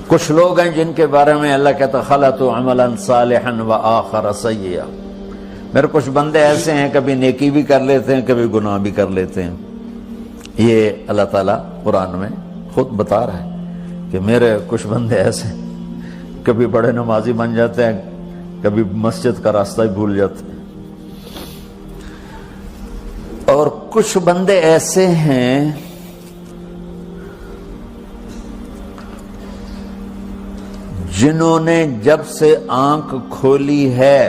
کچھ لوگ ہیں جن کے بارے میں اللہ کہتا خلطوا عملا صالحا وآخر سیئا، میرے کچھ بندے ایسے ہیں کبھی نیکی بھی کر لیتے ہیں کبھی گناہ بھی کر لیتے ہیں۔ یہ اللہ تعالیٰ قرآن میں خود بتا رہا ہے کہ میرے کچھ بندے ایسے ہیں، کبھی بڑے نمازی بن جاتے ہیں کبھی مسجد کا راستہ ہی بھول جاتے ہیں، اور کچھ بندے ایسے ہیں جنہوں نے جب سے آنکھ کھولی ہے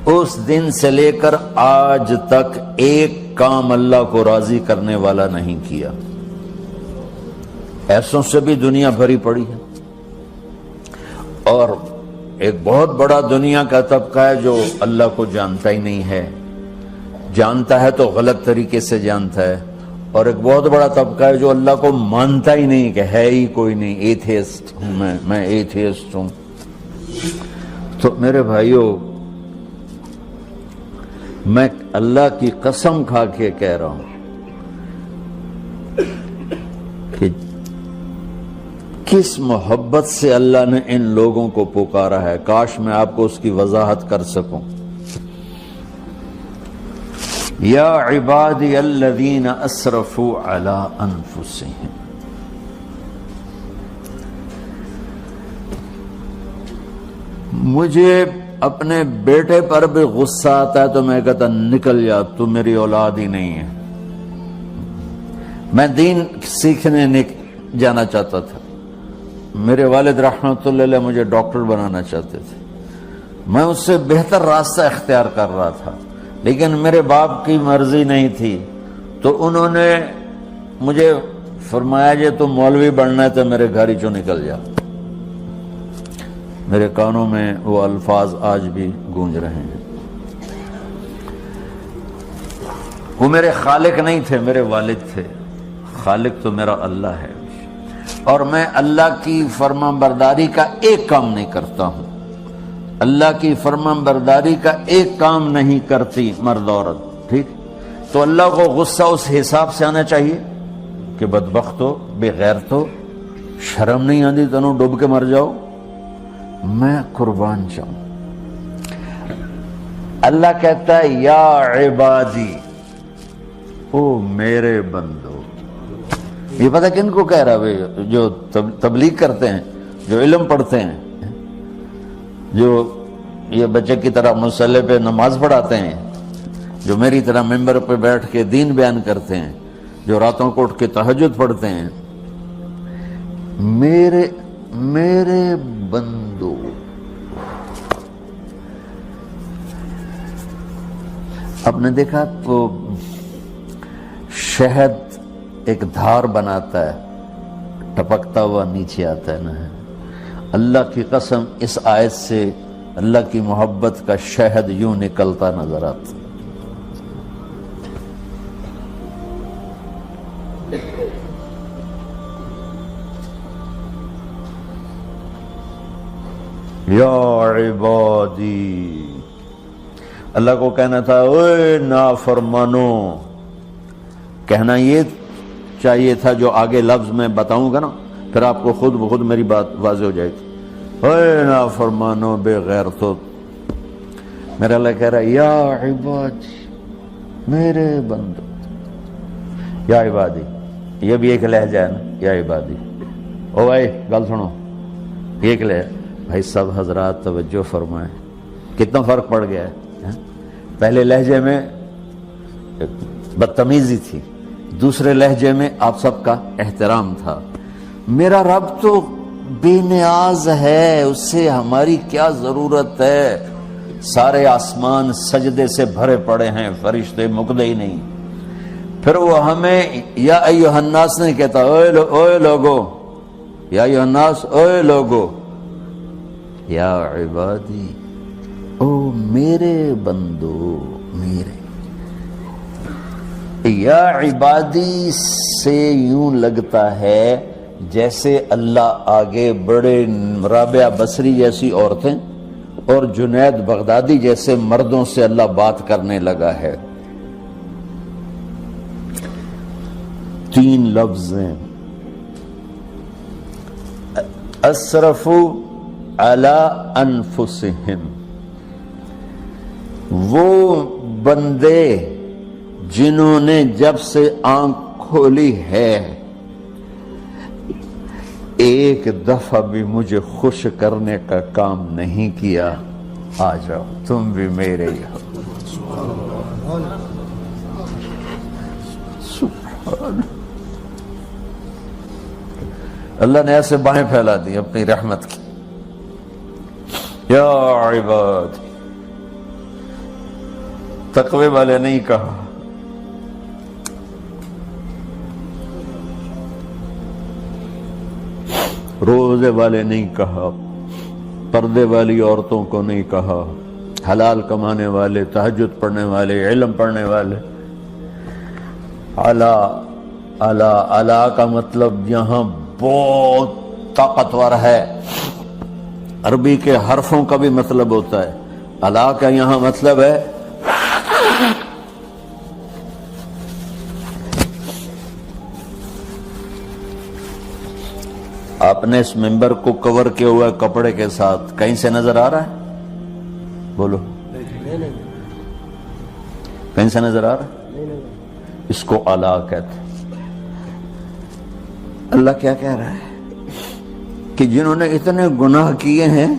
اس دن سے لے کر آج تک ایک کام اللہ کو راضی کرنے والا نہیں کیا۔ ایسوں سے بھی دنیا بھری پڑی ہے، اور ایک بہت بڑا دنیا کا طبقہ ہے جو اللہ کو جانتا ہی نہیں ہے، جانتا ہے تو غلط طریقے سے جانتا ہے، اور ایک بہت بڑا طبقہ ہے جو اللہ کو مانتا ہی نہیں کہ ہے ہی کوئی نہیں، ایتھیسٹ ہوں میں ایتھیسٹ ہوں۔ تو میرے بھائیوں، میں اللہ کی قسم کھا کے کہہ رہا ہوں کہ کس محبت سے اللہ نے ان لوگوں کو پکارا ہے، کاش میں آپ کو اس کی وضاحت کر سکوں۔ یا عبادی الذین اسرفوا علی انفسہم، مجھے اپنے بیٹے پر بھی غصہ آتا ہے تو میں کہتا نکل جا، تو میری اولاد ہی نہیں ہے۔ میں دین سیکھنے جانا چاہتا تھا، میرے والد رحمۃ اللہ علیہ مجھے ڈاکٹر بنانا چاہتے تھے، میں اس سے بہتر راستہ اختیار کر رہا تھا، لیکن میرے باپ کی مرضی نہیں تھی، تو انہوں نے مجھے فرمایا جی تم مولوی بننا ہے تو میرے گھر ہی چوں نکل جا۔ میرے کانوں میں وہ الفاظ آج بھی گونج رہے ہیں۔ وہ میرے خالق نہیں تھے، میرے والد تھے، خالق تو میرا اللہ ہے، اور میں اللہ کی فرمان برداری کا ایک کام نہیں کرتا ہوں، اللہ کی فرمان برداری کا ایک کام نہیں کرتی مرد عورت، ٹھیک؟ تو اللہ کو غصہ اس حساب سے آنا چاہیے کہ بدبخت ہو، بے غیرت ہو، شرم نہیں آتی تنوں ڈوب کے مر جاؤ۔ میں قربان جاؤں، اللہ کہتا ہے یا عبادی، او میرے بندو۔ یہ پتہ کن کو کہہ رہا ہے؟ جو تبلیغ کرتے ہیں، جو علم پڑھتے ہیں، جو یہ بچے کی طرح مصلی پہ نماز پڑھاتے ہیں، جو میری طرح ممبر پہ بیٹھ کے دین بیان کرتے ہیں، جو راتوں کو اٹھ کے تہجد پڑھتے ہیں۔ میرے بندو، آپ نے دیکھا تو شہد ایک دھار بناتا ہے، ٹپکتا ہوا نیچے آتا ہے نا۔ اللہ کی قسم اس آیت سے اللہ کی محبت کا شہد یوں نکلتا نظر آتا۔ یا عبادی، اللہ کو کہنا تھا اوے نافرمانو، کہنا یہ چاہیے تھا جو آگے لفظ میں بتاؤں گا نا، پھر آپ کو خود بخود میری بات واضح ہو جائے گی۔ اوے نافرمانو، بے غیرتو، میرا اللہ کہہ رہا ہے یا عبادی، میرے بندو، یا عبادی، یہ بھی ایک لہجہ ہے نا، یا عبادی۔ او بھائی گل سنو، ایک لہجہ، بھائی سب حضرات توجہ فرمائیں، کتنا فرق پڑ گیا ہے۔ پہلے لہجے میں بدتمیزی تھی، دوسرے لہجے میں آپ سب کا احترام تھا۔ میرا رب تو بے نیاز ہے، اس سے ہماری کیا ضرورت ہے؟ سارے آسمان سجدے سے بھرے پڑے ہیں، فرشتے مکدے ہی نہیں۔ پھر وہ ہمیں یا ایھا الناس نہیں کہتا، اوے لوگو، یا ایھا الناس، اوے لوگو، یا عبادی، او میرے بندو، میرے۔ یا عبادی سے یوں لگتا ہے جیسے اللہ آگے بڑے رابعہ بصری جیسی عورتیں اور جنید بغدادی جیسے مردوں سے اللہ بات کرنے لگا ہے۔ 3 لفظ ہیں، اسرفوا علی انفسہم، وہ بندے جنہوں نے جب سے آنکھ کھولی ہے ایک دفعہ بھی مجھے خوش کرنے کا کام نہیں کیا، آ جاؤ تم بھی میرے ہی ہو۔ سبحان اللہ نے ایسے باہیں پھیلا دی اپنی رحمت کی۔ یا عباد، تقوی والے نہیں کہا، روزے والے نہیں کہا، پردے والی عورتوں کو نہیں کہا، حلال کمانے والے، تہجد پڑھنے والے، علم پڑھنے والے۔ علا علا علا کا مطلب یہاں بہت طاقتور ہے، عربی کے حرفوں کا بھی مطلب ہوتا ہے۔ علا کا یہاں مطلب ہے آپ نے اس ممبر کو کور کیا ہوا ہے کپڑے کے ساتھ، کہیں سے نظر آ رہا ہے؟ بولو، کہیں سے نظر آ رہا ہے؟ اس کو علا کہتے ہیں۔ اللہ کیا کہہ رہا ہے کہ جنہوں نے اتنے گناہ کیے ہیں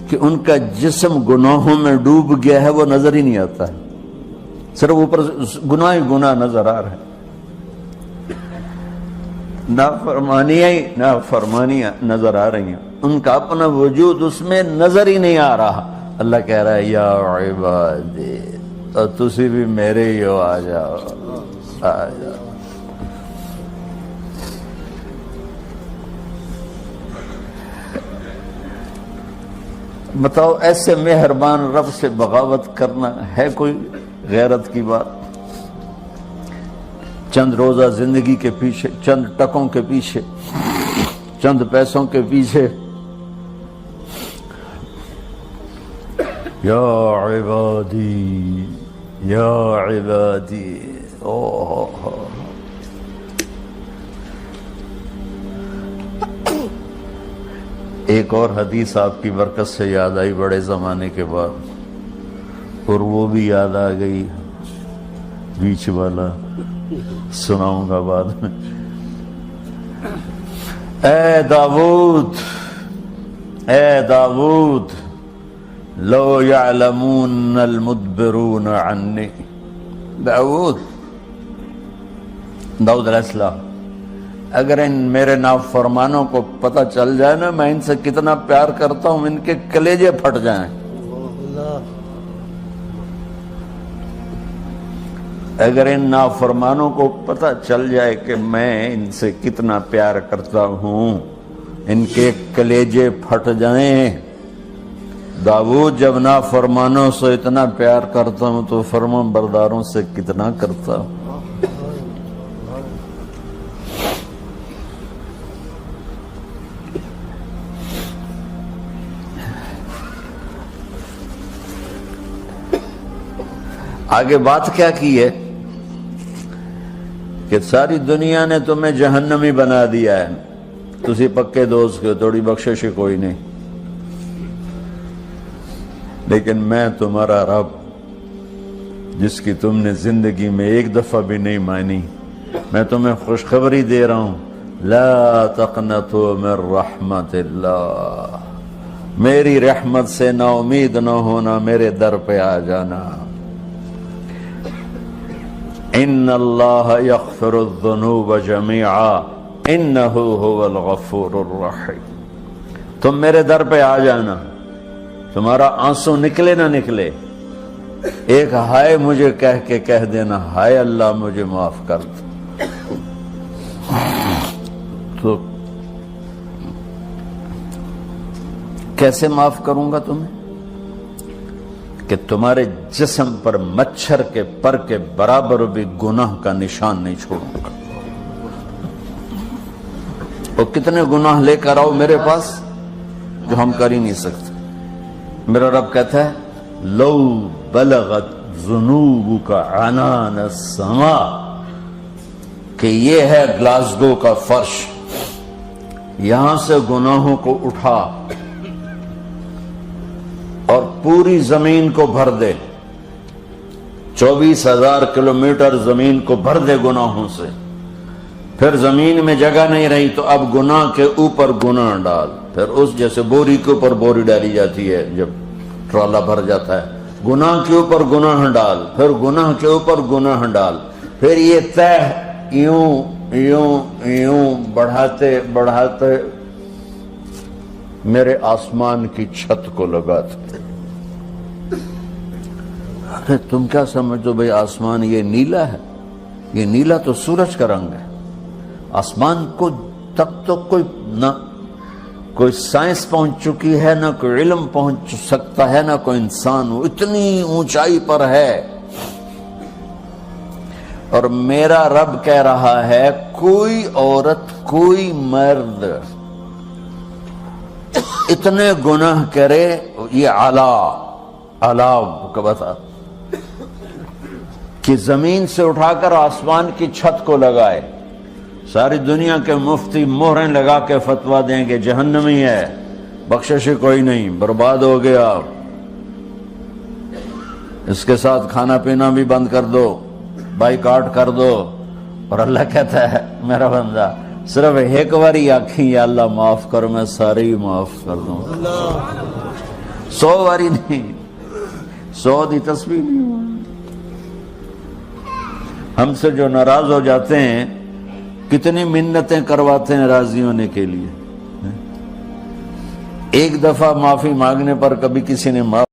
کہ ان کا جسم گناہوں میں ڈوب گیا ہے، وہ نظر ہی نہیں آتا ہے، صرف اوپر گناہ ہی گناہ نظر آ رہا ہے، نافرمانیاں نظر آ رہی ہیں، ان کا اپنا وجود اس میں نظر ہی نہیں آ رہا۔ اللہ کہہ رہا ہے یا عبادی، اور تسی بھی میرے ہی ہو، آ جاؤ آ جاؤ۔ بتاؤ ایسے مہربان رب سے بغاوت کرنا ہے کوئی غیرت کی بات؟ چند روزہ زندگی کے پیچھے، چند ٹکوں کے پیچھے، چند پیسوں کے پیچھے، یا عبادی یا عبادی۔ ایک اور حدیث آپ کی برکت سے یاد آئی بڑے زمانے کے بعد، اور وہ بھی یاد آ گئی، بیچ والا سناؤں گا بعد میں۔ اے داؤد، اے داؤد، لو یعلمون المدبرون عنی۔ داؤد علیہ السلام، اگر ان میرے نافرمانوں کو پتہ چل جائے نا میں ان سے کتنا پیار کرتا ہوں، ان کے کلیجے پھٹ جائیں۔ اگر ان نافرمانوں کو پتہ چل جائے کہ میں ان سے کتنا پیار کرتا ہوں، ان کے کلیجے پھٹ جائیں۔ داؤد جب نافرمانوں سے اتنا پیار کرتا ہوں تو فرمان برداروں سے کتنا کرتا ہوں۔ آگے بات کیا کی ہے کہ ساری دنیا نے تمہیں جہنمی بنا دیا ہے، تسی پکے دوست کے تھوڑی بخشش کوئی نہیں، لیکن میں تمہارا رب جس کی تم نے زندگی میں ایک دفعہ بھی نہیں مانی، میں تمہیں خوشخبری دے رہا ہوں، لا تقنطوا من رحمت اللہ، میری رحمت سے نا امید نہ ہونا، میرے در پہ آ جانا۔ ان اللہ یغفر الذنوب جميعا انہ هو الغفور الرحیم۔ تم میرے در پہ آ جانا، تمہارا آنسو نکلے نہ نکلے، ایک ہائے مجھے کہہ کے کہہ دینا، ہائے اللہ مجھے معاف کر دو، تو کیسے معاف کروں گا تمہیں؟ کہ تمہارے جسم پر مچھر کے پر کے برابر بھی گناہ کا نشان نہیں چھوڑوں گا۔ اور کتنے گناہ لے کر آؤ میرے پاس جو ہم کر ہی نہیں سکتے۔ میرا رب کہتا ہے لو بلغت ذنوبک عنان السماء، کہ یہ ہے گلاسگو کا فرش، یہاں سے گناہوں کو اٹھا اور پوری زمین کو بھر دے، 24,000 کلومیٹر زمین کو بھر دے گناہوں سے، پھر زمین میں جگہ نہیں رہی تو اب گناہ کے اوپر گناہ ڈال، پھر اس جیسے بوری کے اوپر بوری ڈالی جاتی ہے جب ٹرالا بھر جاتا ہے، گناہ کے اوپر گناہ ڈال، پھر گناہ کے اوپر گناہ ڈال، پھر یہ تہ یوں یوں یوں بڑھاتے بڑھاتے میرے آسمان کی چھت کو لگاتے۔ ارے تم کیا سمجھو بھئی آسمان یہ نیلا ہے؟ یہ نیلا تو سورج کا رنگ ہے۔ آسمان کو تک تو کوئی سائنس پہنچ چکی ہے، نہ کوئی علم پہنچ سکتا ہے، نہ کوئی انسان، وہ اتنی اونچائی پر ہے۔ اور میرا رب کہہ رہا ہے کوئی عورت کوئی مرد اتنے گناہ کرے، یہ اعلیٰ کا بتا کہ زمین سے اٹھا کر آسمان کی چھت کو لگائے، ساری دنیا کے مفتی مہریں لگا کے فتویٰ دیں کہ جہنمی ہے، بخشش کوئی نہیں، برباد ہو گیا، اس کے ساتھ کھانا پینا بھی بند کر دو، بائیکاٹ کر دو۔ اور اللہ کہتا ہے میرا بندہ صرف ایک باری آکھیں یا اللہ معاف کر، میں سارے ہی معاف کر دوں، 100 باری نہیں، 100 دی تسبیح نہیں۔ ہم سے جو ناراض ہو جاتے ہیں کتنی منتیں کرواتے ہیں راضی ہونے کے لیے، ایک دفعہ معافی مانگنے پر کبھی کسی نے معاف